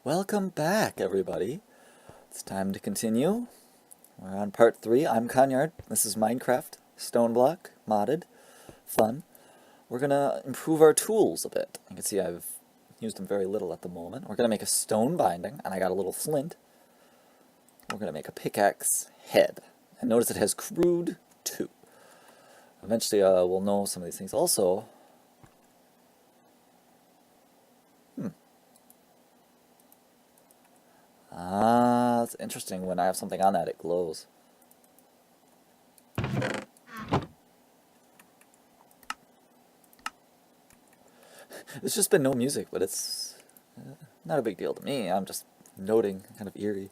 Welcome back, everybody. It's time to continue. We're on part 3. I'm Conyard. This is Minecraft, Stoneblock, modded, fun. We're going to improve our tools a bit. You can see I've used them very little at the moment. We're going to make a stone binding, and I got a little flint. We're going to make a pickaxe head. And notice it has crude 2. Eventually we'll know some of these things. Also, it's interesting. When I have something on that, it glows. It's just been no music, but it's not a big deal to me. I'm just noting, kind of eerie.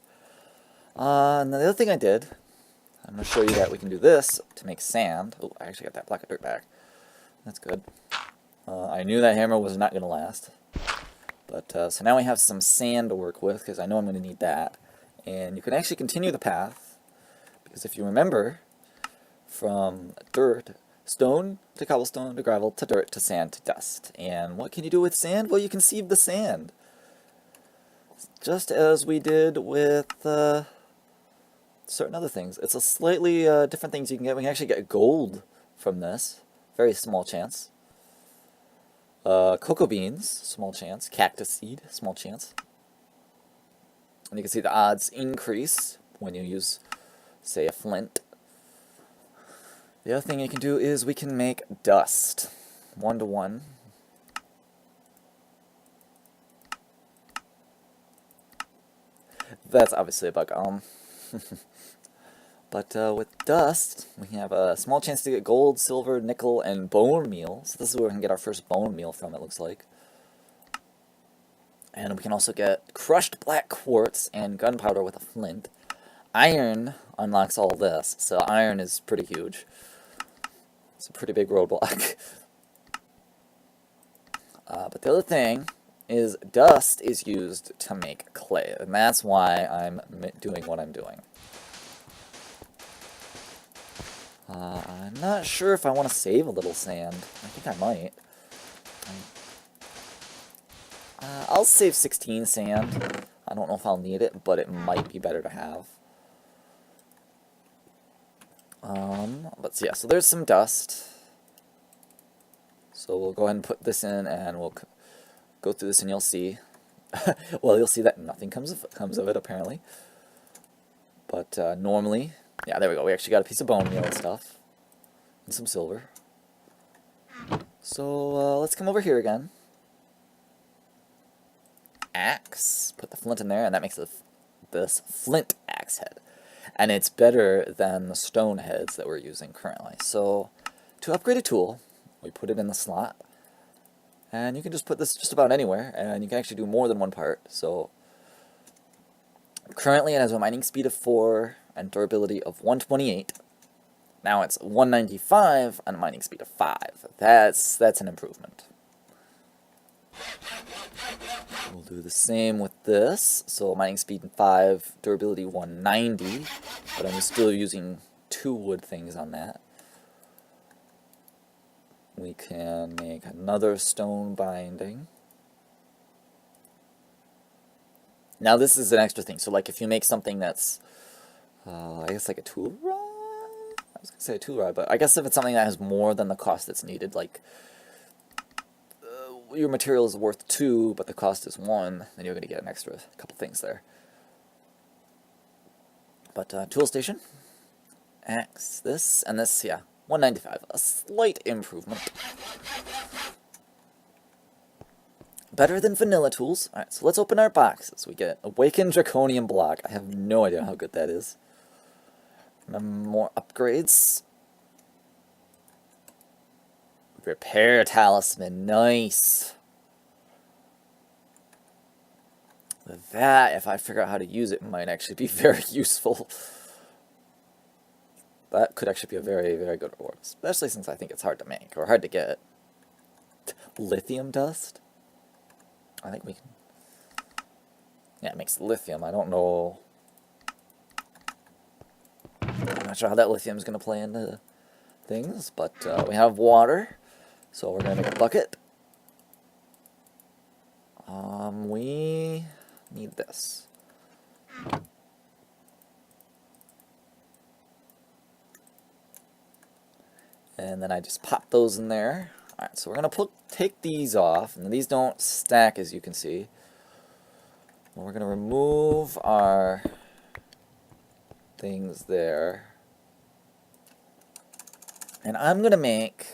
And the other thing I did, I'm going to show you that we can do this to make sand. Oh, I actually got that block of dirt back. That's good. I knew that hammer was not going to last. But so now we have some sand to work with, because I know I'm going to need that. And you can actually continue the path, because if you remember, from dirt, stone to cobblestone to gravel to dirt to sand to dust. And what can you do with sand? Well, you can sieve the sand. Just as we did with certain other things. It's a slightly different things you can get. We can actually get gold from this. Very small chance. Cocoa beans, small chance. Cactus seed, small chance. And you can see the odds increase when you use, say, a flint. The other thing you can do is we can make dust. 1 to 1. That's obviously a bug. But with dust, we have a small chance to get gold, silver, nickel, and bone meal. So this is where we can get our first bone meal from, it looks like. And we can also get crushed black quartz and gunpowder with a flint. Iron unlocks all this, so iron is pretty huge. It's a pretty big roadblock. But the other thing is dust is used to make clay, and that's why I'm doing what I'm doing. I'm not sure if I want to save a little sand. I think I might. I'll save 16 sand. I don't know if I'll need it, but it might be better to have. But yeah, so there's some dust. So we'll go ahead and put this in, and we'll go through this, and you'll see. Well, you'll see that nothing comes of it, apparently. But normally, yeah, there we go. We actually got a piece of bone meal and stuff, and some silver. So let's come over here again. Axe. Put the flint in there, and that makes this flint axe head. And it's better than the stone heads that we're using currently. So to upgrade a tool, we put it in the slot. And you can just put this just about anywhere, and you can actually do more than one part. So currently it has a mining speed of 4 and durability of 128. Now it's 195 and a mining speed of 5. That's an improvement. We'll do the same with this. So mining speed 5, durability 190, but I'm still using 2 wood things on that. We can make another stone binding. Now this is an extra thing. So like if you make something that's, I guess like a tool rod? I was going to say a tool rod, but I guess if it's something that has more than the cost that's needed, like your material is worth 2, but the cost is 1, then you're going to get an extra couple things there. But tool station, axe, this, and this, yeah, 195, a slight improvement. Better than vanilla tools. Alright, so let's open our boxes. We get Awakened Draconian Block. I have no idea how good that is. More upgrades. Repair Talisman, nice. That, if I figure out how to use it, might actually be very useful. That could actually be a very, very good reward, especially since I think it's hard to make, or hard to get. Lithium dust? I think we can... Yeah, it makes lithium. I don't know... I'm not sure how that lithium is going to play into things, but we have water. So we're going to make a bucket. We need this. And then I just pop those in there. Alright, so we're going to take these off, and these don't stack, as you can see. And we're going to remove our things there. And I'm going to make...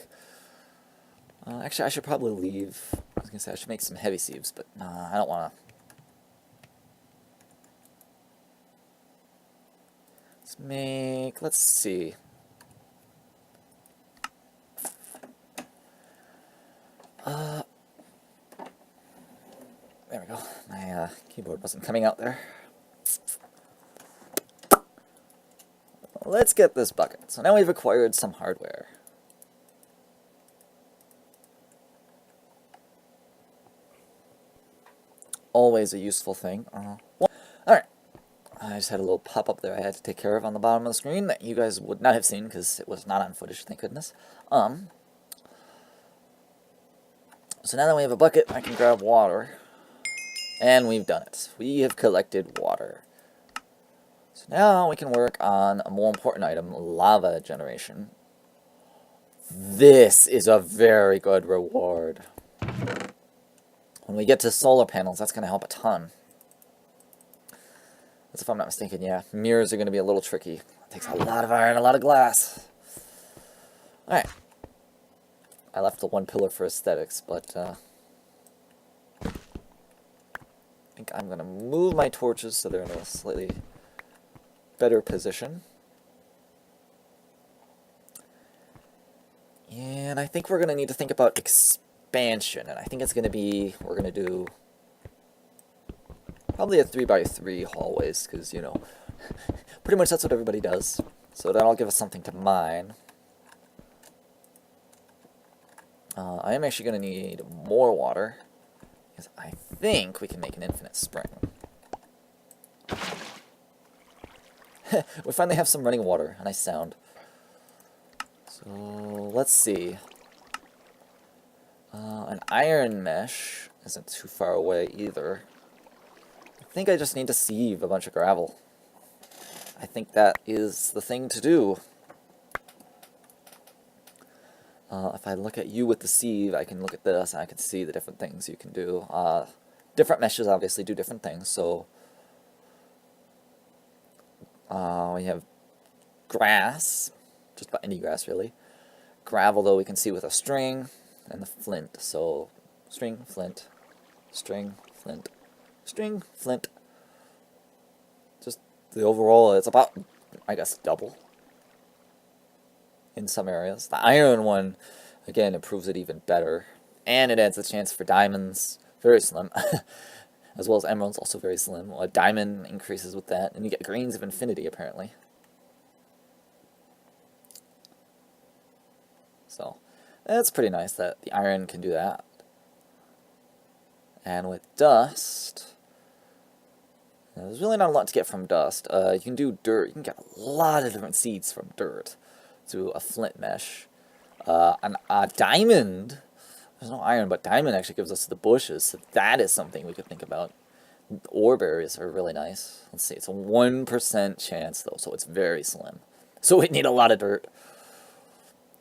actually, I should probably leave... I was going to say I should make some heavy sieves, but I don't want to. Let's make... Let's see. There we go. My keyboard wasn't coming out there. Let's get this bucket. So now we've acquired some hardware. Always a useful thing. Alright. I just had a little pop-up there I had to take care of on the bottom of the screen that you guys would not have seen because it was not on footage, thank goodness. So now that we have a bucket, I can grab water. And we've done it. We have collected water. So now we can work on a more important item, lava generation. This is a very good reward. When we get to solar panels, that's going to help a ton. That's if I'm not mistaken, yeah. Mirrors are going to be a little tricky. It takes a lot of iron, a lot of glass. Alright. I left the one pillar for aesthetics, but I think I'm going to move my torches so they're in a slightly better position. And I think we're going to need to think about expansion, and I think it's going to be, we're going to do probably a 3x3 hallways, because, you know, pretty much that's what everybody does. So that'll give us something to mine. I am actually going to need more water, because I think we can make an infinite spring. We finally have some running water, a nice sound. So, let's see. An iron mesh isn't too far away either. I think I just need to sieve a bunch of gravel. I think that is the thing to do. If I look at you with the sieve, I can look at this, and I can see the different things you can do. Different meshes obviously do different things, so... we have grass, just about any grass really. Gravel, though, we can see with a string, and the flint. So, string, flint, string, flint, string, flint. Just the overall, it's about, I guess, double in some areas. The iron one, again, improves it even better. And it adds a chance for diamonds, very slim, as well as emeralds, also very slim. A diamond increases with that, and you get grains of infinity, apparently. So, it's pretty nice that the iron can do that. And with dust, there's really not a lot to get from dust. You can do dirt. You can get a lot of different seeds from dirt through a flint mesh. A diamond, there's no iron, but diamond actually gives us the bushes, so that is something we could think about. Ore berries are really nice. Let's see, it's a 1% chance, though, so it's very slim. So we need a lot of dirt.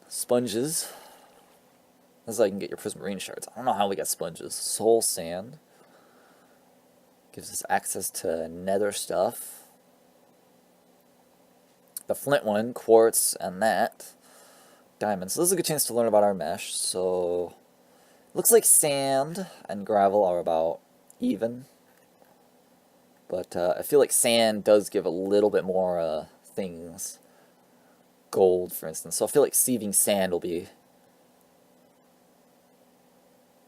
Sponges. This is how you can get your prismarine shards. I don't know how we get sponges. Soul sand. Gives us access to nether stuff. The flint one, quartz, and that. Diamonds. So this is a good chance to learn about our mesh. So, looks like sand and gravel are about even. But I feel like sand does give a little bit more things. Gold, for instance. So I feel like sieving sand will be...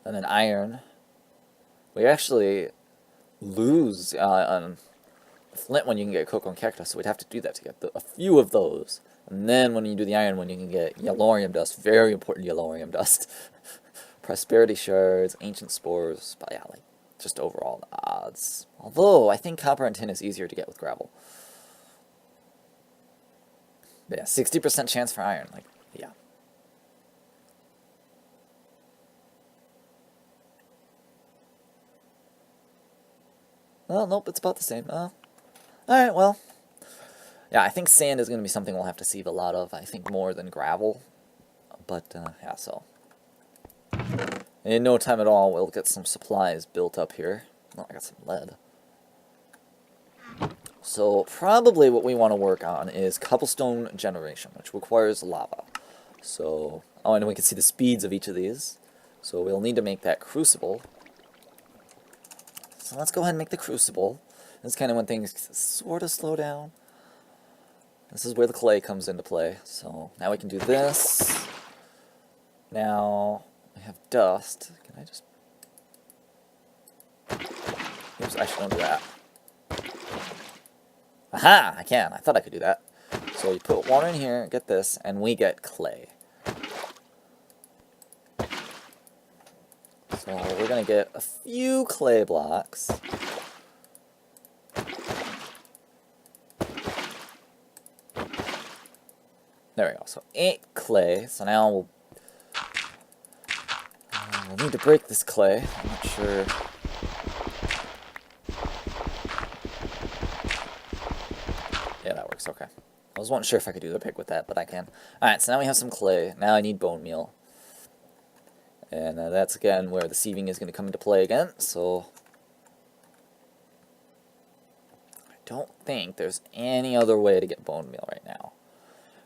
And then iron. We actually lose on the flint one, you can get cocoa and cactus, so we'd have to do that to get a few of those. And then when you do the iron one, you can get yellorium dust. Very important yellorium dust. Prosperity shards, ancient spores. But yeah, like, just overall the odds. Although, I think copper and tin is easier to get with gravel. But yeah, 60% chance for iron. Like, yeah. Well, nope, it's about the same. Alright, well. Yeah, I think sand is going to be something we'll have to sieve a lot of. I think more than gravel. But, yeah, so. In no time at all, we'll get some supplies built up here. Oh, I got some lead. So, probably what we want to work on is cobblestone generation, which requires lava. So, oh, and we can see the speeds of each of these. So, we'll need to make that crucible. So, let's go ahead and make the crucible. This is kind of when things sort of slow down. This is where the clay comes into play. So, now we can do this. Now, we have dust. Can I just... Oops, I shouldn't do that. Aha! I can. I thought I could do that. So you put water in here, get this, and we get clay. So we're going to get a few clay blocks. There we go. So 8 clay. So now we'll need to break this clay. I'm not sure... Yeah, that works, okay. I wasn't sure if I could do the pick with that, but I can. Alright, so now we have some clay. Now I need bone meal. And that's, again, where the sieving is going to come into play again, so... I don't think there's any other way to get bone meal right now.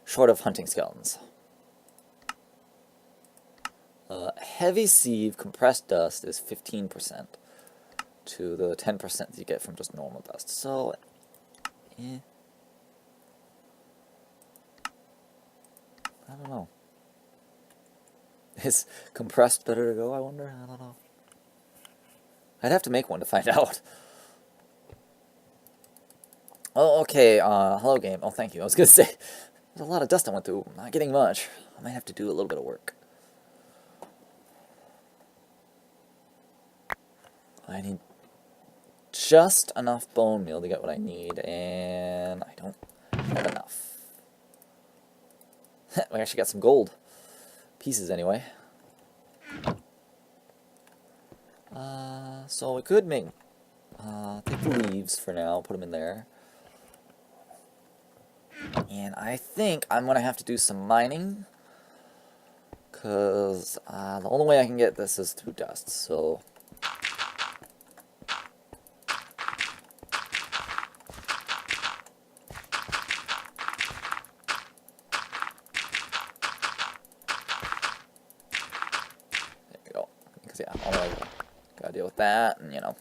Short of hunting skeletons. Heavy sieve compressed dust is 15% to the 10% you get from just normal dust. So, I don't know. Is compressed better to go, I wonder? I don't know. I'd have to make one to find out. Oh, okay, hello game. Oh, thank you. I was gonna say, there's a lot of dust I went through. I'm not getting much. I might have to do a little bit of work. I need just enough bone meal to get what I need, and I don't have enough. We actually got some gold pieces anyway. So we could make take the leaves for now, put them in there. And I think I'm gonna have to do some mining, because the only way I can get this is through dust. So yeah, gotta deal with that, and you know,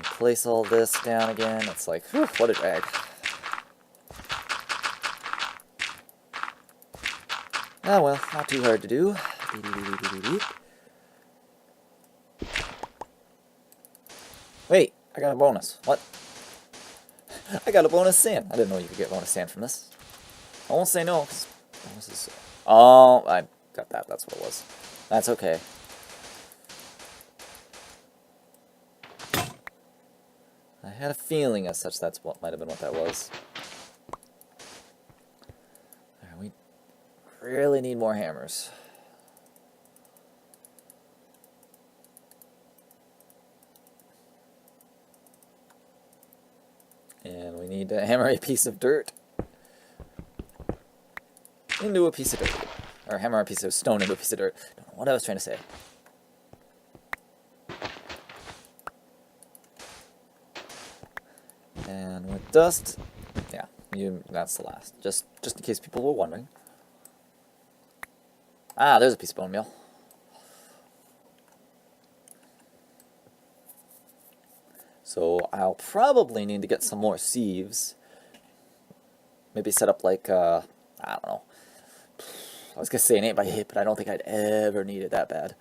place all this down again. It's like, whew, what a drag. Ah, well, not too hard to do. Wait, I got a bonus. What? I got a bonus sand. I didn't know you could get bonus sand from this. I won't say no, because bonuses. Oh, I got that. That's what it was. That's okay. I had a feeling as such that's what might have been what that was. Right, we really need more hammers. And we need to hammer a piece of dirt into a piece of dirt. Or hammer a piece of stone into a piece of dirt. I don't know what I was trying to say. And with dust, yeah, that's the last. Just in case people were wondering. Ah, there's a piece of bone meal. So I'll probably need to get some more sieves. Maybe set up like, I don't know. I was going to say an 8x8, but I don't think I'd ever need it that bad.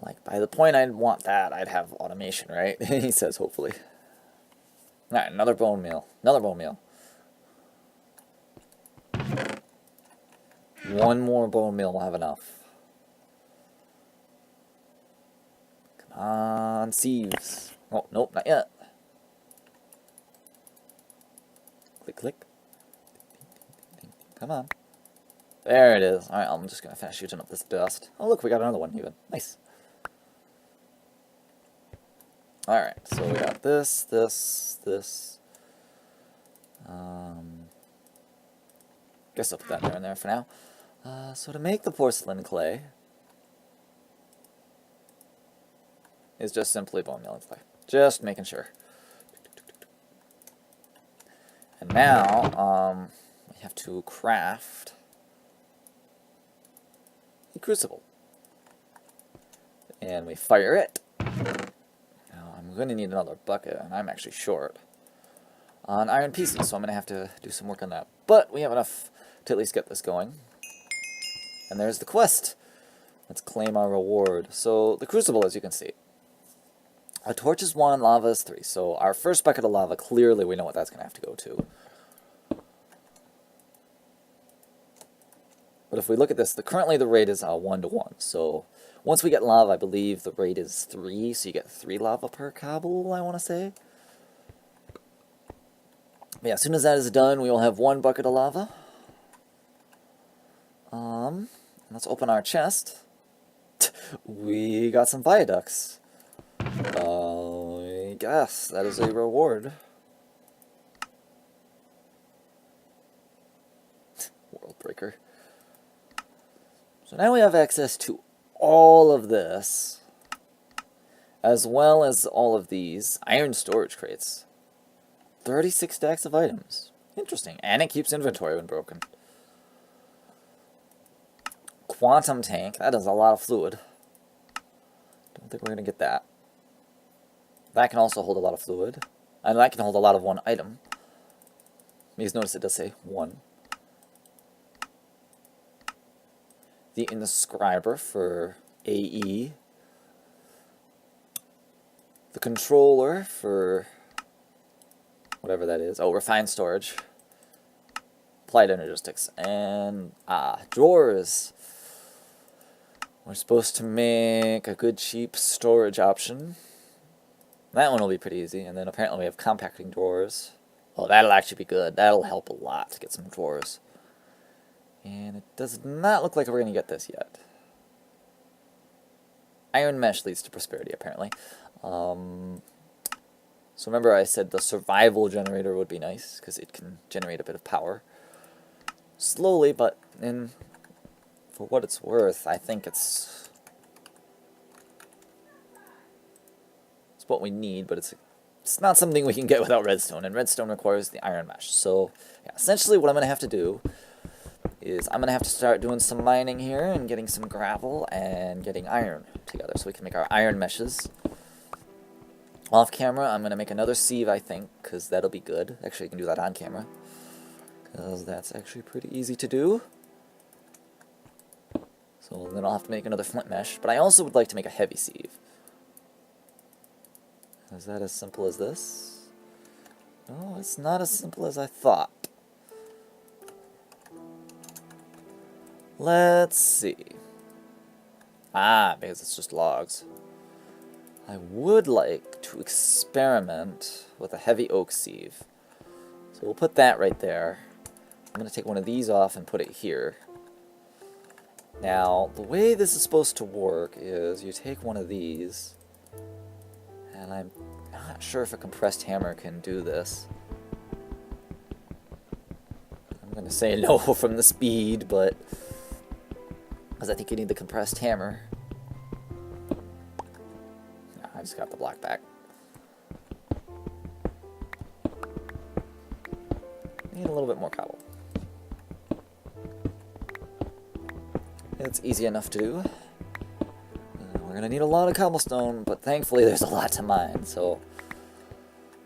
Like, by the point I'd want that, I'd have automation, right? He says, hopefully. Alright, another bone meal. Another bone meal. One more bone meal will have enough. Come on, sieves. Oh, nope, not yet. Click, click. Come on. There it is. Alright, I'm just going to finish shooting up this dust. Oh, look, we got another one even. Nice. Alright, so we got this. Guess I'll put that in there for now. So to make the porcelain clay is just simply bone meal and clay. Just making sure. And now, we have to craft the crucible. And we fire it. Now, I'm going to need another bucket, and I'm actually short on iron pieces, so I'm going to have to do some work on that. But we have enough to at least get this going. And there's the quest. Let's claim our reward. So, the crucible, as you can see. A torch is 1, lava is 3. So, our first bucket of lava, clearly we know what that's going to have to go to. But if we look at this, currently the rate is 1 to 1. So, once we get lava, I believe the rate is 3. So, you get 3 lava per cobble, I want to say. But yeah, as soon as that is done, we will have 1 bucket of lava. Let's open our chest. We got some viaducts. I guess that is a reward. World breaker. So now we have access to all of this, as well as all of these iron storage crates. 36 stacks of items. Interesting. And it keeps inventory when broken. Quantum tank. That is a lot of fluid. Don't think we're going to get that. That can also hold a lot of fluid. And that can hold a lot of one item. Please notice it does say 1. The inscriber for AE. The controller for whatever that is. Oh, refined storage. Applied energistics. And, drawers. We're supposed to make a good cheap storage option. That one will be pretty easy. And then apparently we have compacting drawers. Oh, that'll actually be good. That'll help a lot to get some drawers. And it does not look like we're going to get this yet. Iron mesh leads to prosperity, apparently. So remember I said the survival generator would be nice, because it can generate a bit of power. Slowly, but for what it's worth, I think it's what we need, but it's not something we can get without redstone, and redstone requires the iron mesh. So yeah, essentially what I'm going to have to do is I'm going to have to start doing some mining here and getting some gravel and getting iron together so we can make our iron meshes. Off camera, I'm going to make another sieve, I think, because that'll be good. Actually, you can do that on camera, because that's actually pretty easy to do. So then I'll have to make another flint mesh, but I also would like to make a heavy sieve. Is that as simple as this? No, it's not as simple as I thought. Let's see. Because it's just logs. I would like to experiment with a heavy oak sieve. So we'll put that right there. I'm going to take one of these off and put it here. Now, the way this is supposed to work is you take one of these, and I'm not sure if a compressed hammer can do this. I'm going to say no from the speed, but because I think you need the compressed hammer. I just got the block back. Need a little bit more cobble. It's easy enough to do. We're going to need a lot of cobblestone, but thankfully there's a lot to mine, so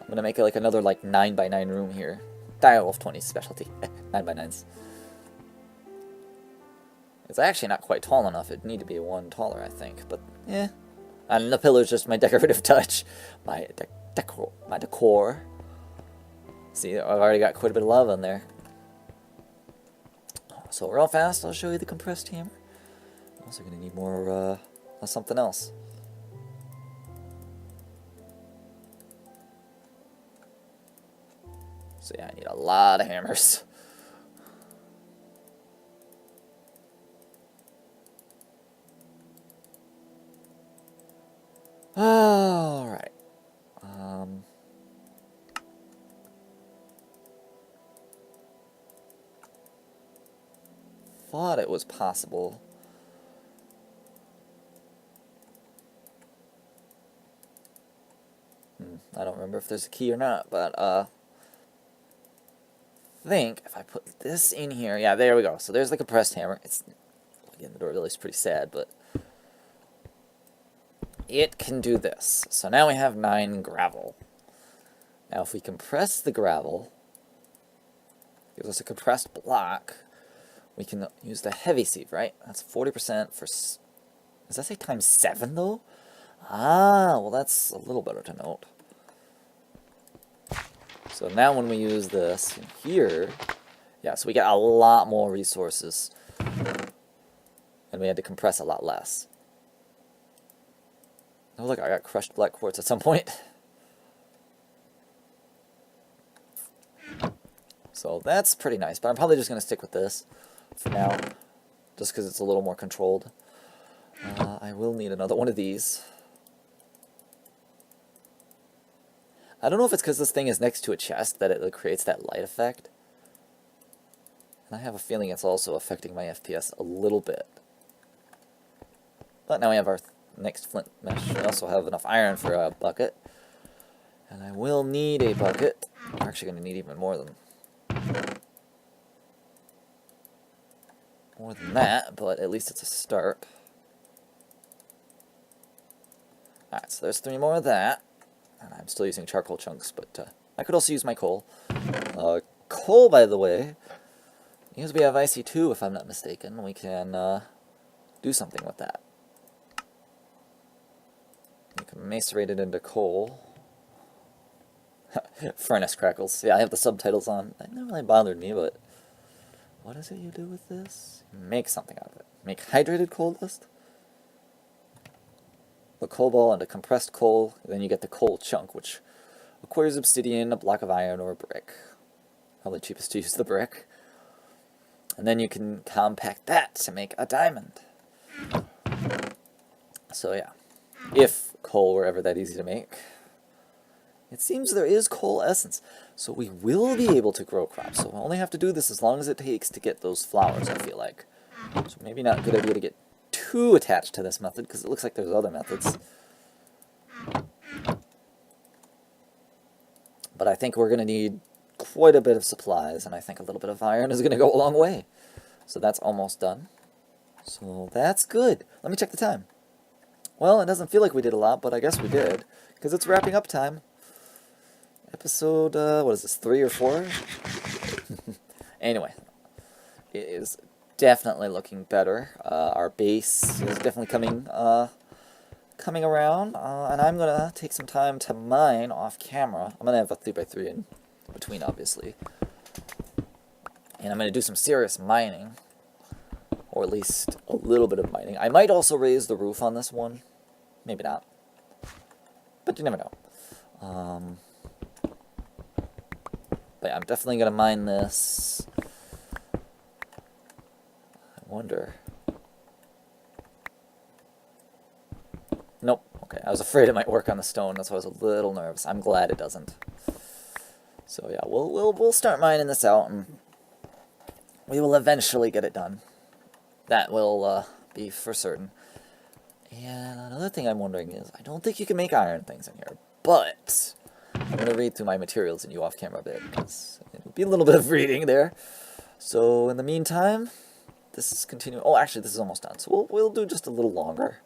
I'm going to make like another 9x9 room here. Direwolf 20 specialty. 9x9s. It's actually not quite tall enough. It'd need to be one taller, I think, but yeah. And the pillar's just my decorative touch. My decor. See, I've already got quite a bit of lava in there. So real fast, I'll show you the compressed hammer. I'm also going to need more something else. So yeah, I need a lot of hammers. Alright. thought it was possible. I don't remember if there's a key or not, but I think if I put this in here, yeah, there we go. So there's the compressed hammer. It's, again, the door really is pretty sad, but it can do this. So now we have 9 gravel. Now if we compress the gravel, gives us a compressed block, we can use the heavy sieve, right? That's 40% for... Does that say times 7, though? Ah, well, that's a little better to note. So now when we use this in here, yeah, so we get a lot more resources. And we had to compress a lot less. Oh, look, I got crushed black quartz at some point. So that's pretty nice, but I'm probably just going to stick with this for now, just because it's a little more controlled. I will need another one of these. I don't know if it's because this thing is next to a chest that it creates that light effect. And I have a feeling it's also affecting my FPS a little bit. But now we have our next flint mesh. We also have enough iron for a bucket. And I will need a bucket. We're actually going to need even more than that, but at least it's a start. Alright, so there's 3 more of that. And I'm still using charcoal chunks, but I could also use my coal. Coal, by the way, because we have IC2, if I'm not mistaken, we can do something with that. You can macerate it into coal. Furnace crackles. Yeah, I have the subtitles on. That never really bothered me, but what is it you do with this? Make something out of it. Make hydrated coal dust? The coal ball into compressed coal, then you get the coal chunk, which requires obsidian, a block of iron, or a brick. Probably cheapest to use the brick. And then you can compact that to make a diamond. So yeah, if coal were ever that easy to make. It seems there is coal essence, so we will be able to grow crops. So we'll only have to do this as long as it takes to get those flowers, I feel like. So maybe not a good idea to get too attached to this method, because it looks like there's other methods. But I think we're going to need quite a bit of supplies, and I think a little bit of iron is going to go a long way. So that's almost done. So that's good. Let me check the time. Well, it doesn't feel like we did a lot, but I guess we did, because it's wrapping up time. Episode, what is this, 3 or 4? Anyway, it is definitely looking better. Our base is definitely coming around, and I'm going to take some time to mine off camera. I'm going to have a 3x3 in between, obviously. And I'm going to do some serious mining, or at least a little bit of mining. I might also raise the roof on this one. Maybe not. But you never know. But yeah, I'm definitely going to mine this. I wonder. Nope. Okay, I was afraid it might work on the stone. That's why I was a little nervous. I'm glad it doesn't. So yeah, we'll start mining this out, and we will eventually get it done. That will be for certain. And another thing I'm wondering is, I don't think you can make iron things in here, but I'm going to read through my materials and you off camera a bit, because it would be a little bit of reading there. So in the meantime, this is continuing. Oh, actually, this is almost done, so we'll do just a little longer.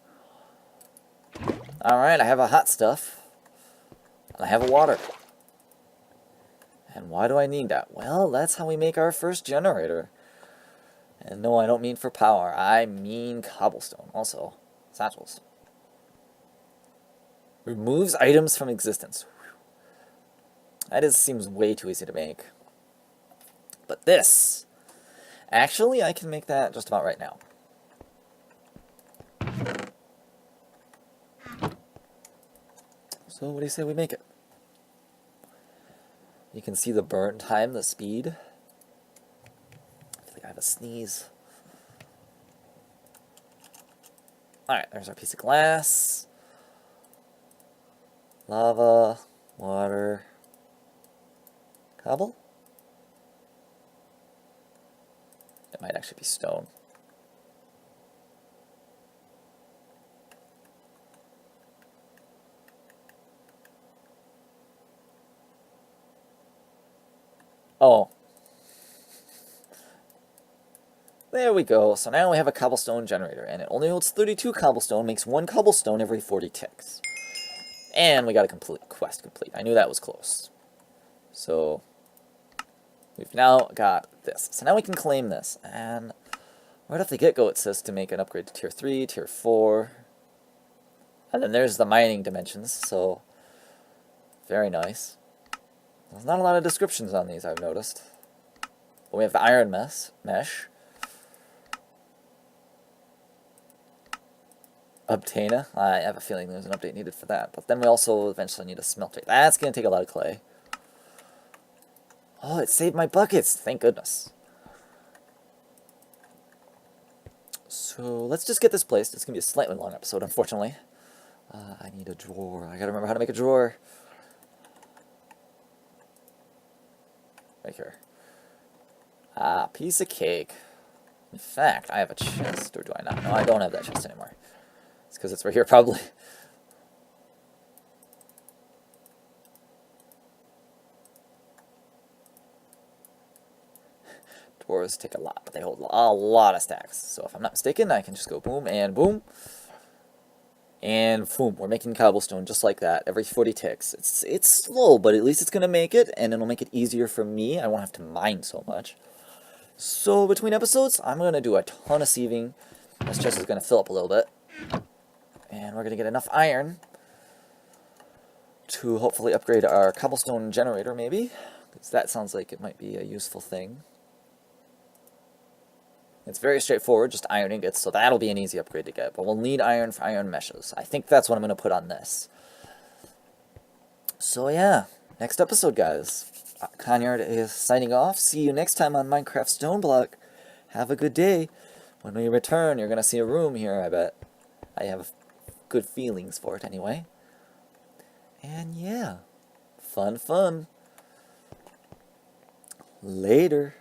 Alright, I have a hot stuff, and I have a water. And why do I need that? Well, that's how we make our first generator. And no, I don't mean for power. I mean cobblestone. Also, satchels. Removes items from existence. That seems way too easy to make. But this, actually, I can make that just about right now. So what do you say we make it? You can see the burn time, the speed. I feel like I have a sneeze. Alright, there's our piece of glass. Lava, water, cobble? It might actually be stone. Oh, there we go. So now we have a cobblestone generator, and it only holds 32 cobblestone, makes 1 cobblestone every 40 ticks. And we got a quest complete. I knew that was close. So we've now got this. So now we can claim this. And right off the get-go it says to make an upgrade to tier 3, tier 4. And then there's the mining dimensions, so very nice. There's not a lot of descriptions on these, I've noticed. But we have the iron mesh. Obtainer. I have a feeling there's an update needed for that. But then we also eventually need a smelter. That's going to take a lot of clay. Oh, it saved my buckets. Thank goodness. So let's just get this placed. It's going to be a slightly long episode, unfortunately. I need a drawer. I got to remember how to make a drawer. Right here. Ah, piece of cake. In fact, I have a chest, or do I not? No, I don't have that chest anymore. It's because it's right here, probably. Dwarves take a lot, but they hold a lot of stacks. So if I'm not mistaken, I can just go boom and boom. And boom, we're making cobblestone just like that every 40 ticks. It's slow, but at least it's going to make it, and it'll make it easier for me. I won't have to mine so much. So between episodes, I'm going to do a ton of sieving. This chest is going to fill up a little bit. And we're going to get enough iron to hopefully upgrade our cobblestone generator, maybe. Because that sounds like it might be a useful thing. It's very straightforward, just iron ingots, so that'll be an easy upgrade to get. But we'll need iron for iron meshes. I think that's what I'm going to put on this. So yeah, next episode, guys. Conyard is signing off. See you next time on Minecraft Stoneblock. Have a good day. When we return, you're going to see a room here, I bet. I have good feelings for it anyway. And yeah, fun. Later.